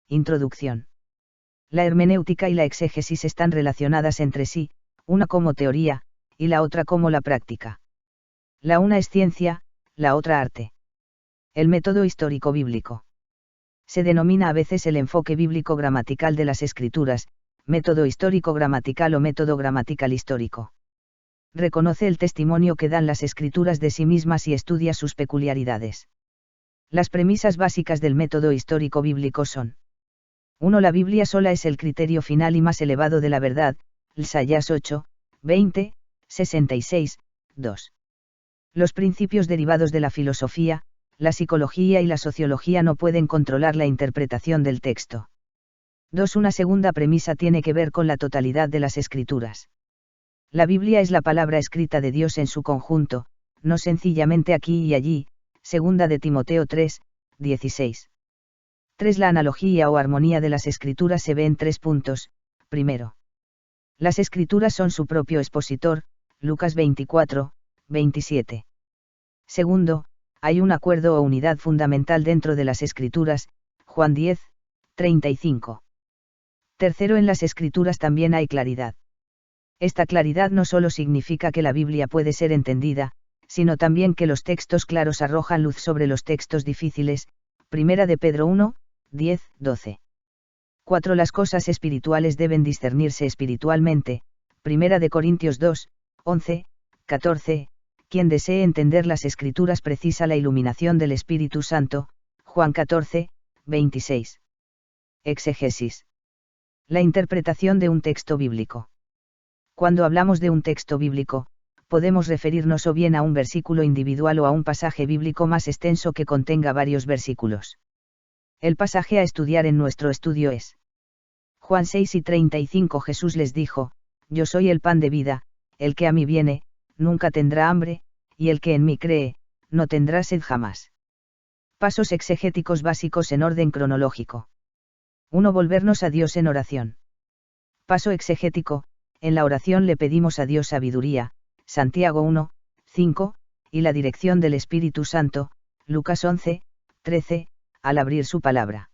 Introducción. La hermenéutica y la exégesis están relacionadas entre sí, una como teoría, y la otra como la práctica. La una es ciencia, la otra arte. El método histórico bíblico. Se denomina a veces el enfoque bíblico gramatical de las escrituras, método histórico gramatical o método gramatical histórico. Reconoce el testimonio que dan las escrituras de sí mismas y estudia sus peculiaridades. Las premisas básicas del método histórico bíblico son: 1. La Biblia sola es el criterio final y más elevado de la verdad, Isaías 8, 20, 66, 2. Los principios derivados de la filosofía, la psicología y la sociología no pueden controlar la interpretación del texto. 2. Una segunda premisa tiene que ver con la totalidad de las escrituras. La Biblia es la palabra escrita de Dios en su conjunto, no sencillamente aquí y allí, 2 de Timoteo 3, 16. 3. La analogía o armonía de las escrituras se ve en 3 puntos. Primero, las escrituras son su propio expositor, Lucas 24, 27. Segundo, hay un acuerdo o unidad fundamental dentro de las escrituras, Juan 10, 35. Tercero, en las escrituras también hay claridad. Esta claridad no solo significa que la Biblia puede ser entendida, sino también que los textos claros arrojan luz sobre los textos difíciles, 1 de Pedro 1, 10, 12. 4. Las cosas espirituales deben discernirse espiritualmente, 1 de Corintios 2, 11, 14. Quien desee entender las escrituras precisa la iluminación del Espíritu Santo, Juan 14, 26. Exégesis. La interpretación de un texto bíblico. Cuando hablamos de un texto bíblico, podemos referirnos o bien a un versículo individual o a un pasaje bíblico más extenso que contenga varios versículos. El pasaje a estudiar en nuestro estudio es Juan 6 y 35. Jesús les dijo: Yo soy el pan de vida, el que a mí viene, nunca tendrá hambre, y el que en mí cree, no tendrá sed jamás. Pasos exegéticos básicos en orden cronológico. 1. Volvernos a Dios en oración. Paso exegético: en la oración le pedimos a Dios sabiduría, Santiago 1, 5, y la dirección del Espíritu Santo, Lucas 11, 13, al abrir su palabra.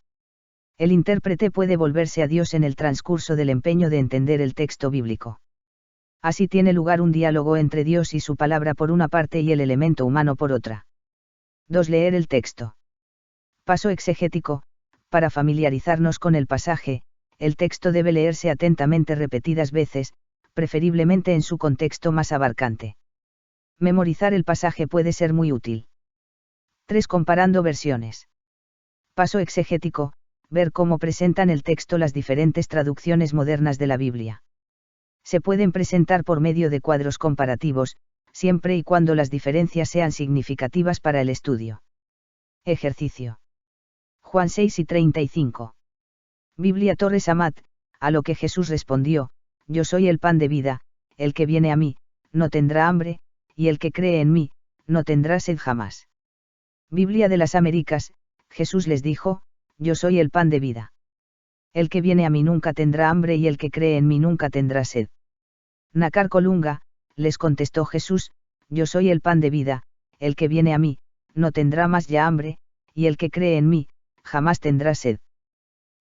El intérprete puede volverse a Dios en el transcurso del empeño de entender el texto bíblico. Así tiene lugar un diálogo entre Dios y su palabra por una parte y el elemento humano por otra. 2. Leer el texto. Paso exegético: para familiarizarnos con el pasaje, el texto debe leerse atentamente repetidas veces, preferiblemente en su contexto más abarcante. Memorizar el pasaje puede ser muy útil. 3. Comparando versiones. Paso exegético: ver cómo presentan el texto las diferentes traducciones modernas de la Biblia. Se pueden presentar por medio de cuadros comparativos, siempre y cuando las diferencias sean significativas para el estudio. Ejercicio. Juan 6 y 35. Biblia Torres Amat, a lo que Jesús respondió: Yo soy el pan de vida, el que viene a mí, no tendrá hambre, y el que cree en mí, no tendrá sed jamás. Biblia de las Américas, Jesús les dijo: Yo soy el pan de vida. El que viene a mí nunca tendrá hambre y el que cree en mí nunca tendrá sed. Nácar Colunga, les contestó Jesús: Yo soy el pan de vida, el que viene a mí, no tendrá más ya hambre, y el que cree en mí, jamás tendrá sed.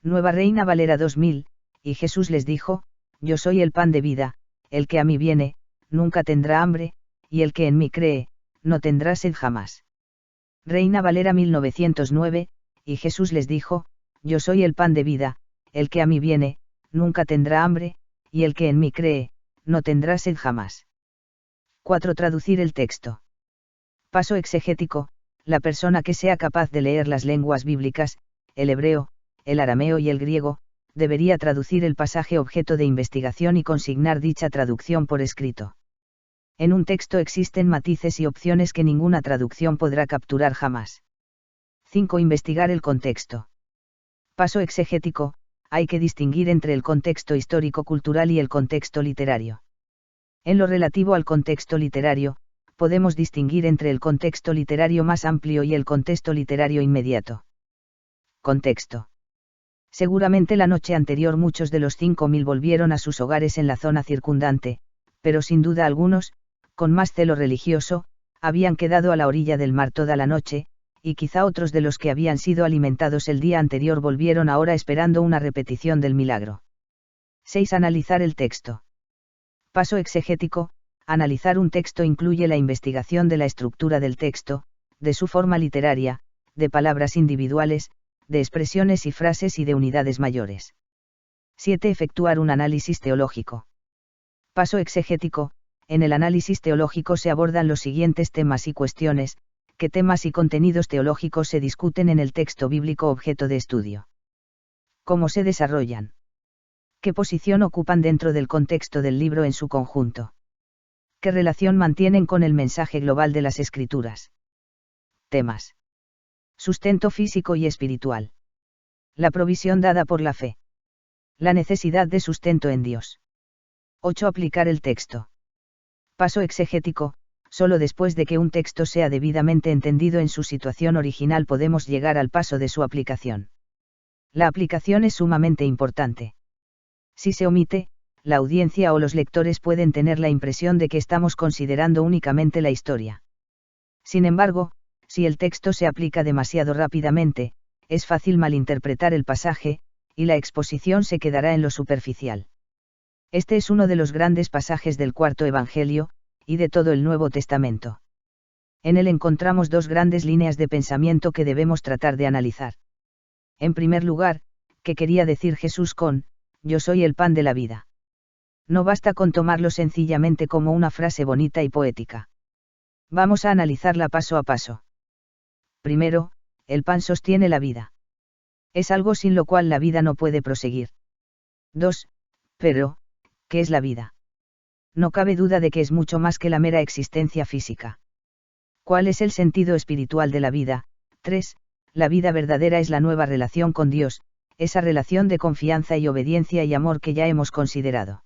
Nueva Reina Valera 2000, y Jesús les dijo: Yo soy el pan de vida, el que a mí viene, nunca tendrá hambre, y el que en mí cree, no tendrá sed jamás. Reina Valera 1909, y Jesús les dijo: Yo soy el pan de vida, el que a mí viene, nunca tendrá hambre, y el que en mí cree, no tendrá sed jamás. 4. Traducir el texto. Paso exegético: la persona que sea capaz de leer las lenguas bíblicas, el hebreo, el arameo y el griego, debería traducir el pasaje objeto de investigación y consignar dicha traducción por escrito. En un texto existen matices y opciones que ninguna traducción podrá capturar jamás. 5. Investigar el contexto. Paso exegético: hay que distinguir entre el contexto histórico-cultural y el contexto literario. En lo relativo al contexto literario, podemos distinguir entre el contexto literario más amplio y el contexto literario inmediato. Contexto. Seguramente la noche anterior muchos de los 5.000 volvieron a sus hogares en la zona circundante, pero sin duda algunos, con más celo religioso, habían quedado a la orilla del mar toda la noche, y quizá otros de los que habían sido alimentados el día anterior volvieron ahora esperando una repetición del milagro. 6. Analizar el texto. Paso exegético. Analizar un texto incluye la investigación de la estructura del texto, de su forma literaria, de palabras individuales, de expresiones y frases y de unidades mayores. 7. Efectuar un análisis teológico. Paso exegético. En el análisis teológico se abordan los siguientes temas y cuestiones: qué temas y contenidos teológicos se discuten en el texto bíblico objeto de estudio. Cómo se desarrollan. ¿Qué posición ocupan dentro del contexto del libro en su conjunto? ¿Qué relación mantienen con el mensaje global de las Escrituras? Temas. Sustento físico y espiritual. La provisión dada por la fe. La necesidad de sustento en Dios. 8. Aplicar el texto. Paso exegético. Solo después de que un texto sea debidamente entendido en su situación original podemos llegar al paso de su aplicación. La aplicación es sumamente importante. Si se omite, la audiencia o los lectores pueden tener la impresión de que estamos considerando únicamente la historia. Sin embargo, si el texto se aplica demasiado rápidamente, es fácil malinterpretar el pasaje, y la exposición se quedará en lo superficial. Este es uno de los grandes pasajes del cuarto Evangelio, y de todo el Nuevo Testamento. En él encontramos dos grandes líneas de pensamiento que debemos tratar de analizar. En primer lugar, ¿qué quería decir Jesús con «Yo soy el pan de la vida»? No basta con tomarlo sencillamente como una frase bonita y poética. Vamos a analizarla paso a paso. Primero, el pan sostiene la vida. Es algo sin lo cual la vida no puede proseguir. 2. Pero, ¿qué es la vida? No cabe duda de que es mucho más que la mera existencia física. ¿Cuál es el sentido espiritual de la vida? 3. La vida verdadera es la nueva relación con Dios, esa relación de confianza y obediencia y amor que ya hemos considerado.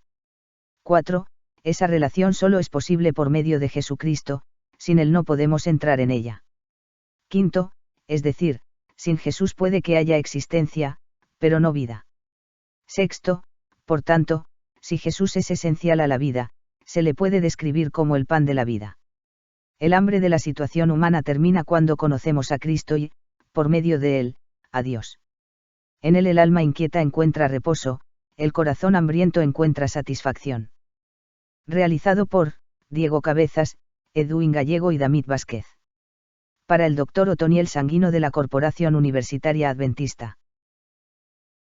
4. Esa relación solo es posible por medio de Jesucristo, sin él no podemos entrar en ella. 5. Es decir, sin Jesús puede que haya existencia, pero no vida. 6. Por tanto, si Jesús es esencial a la vida, se le puede describir como el pan de la vida. El hambre de la situación humana termina cuando conocemos a Cristo y, por medio de él, a Dios. En él el alma inquieta encuentra reposo, el corazón hambriento encuentra satisfacción. Realizado por Diego Cabezas, Edwin Gallego y David Vázquez. Para el Dr. Otoniel Sanguino de la Corporación Universitaria Adventista.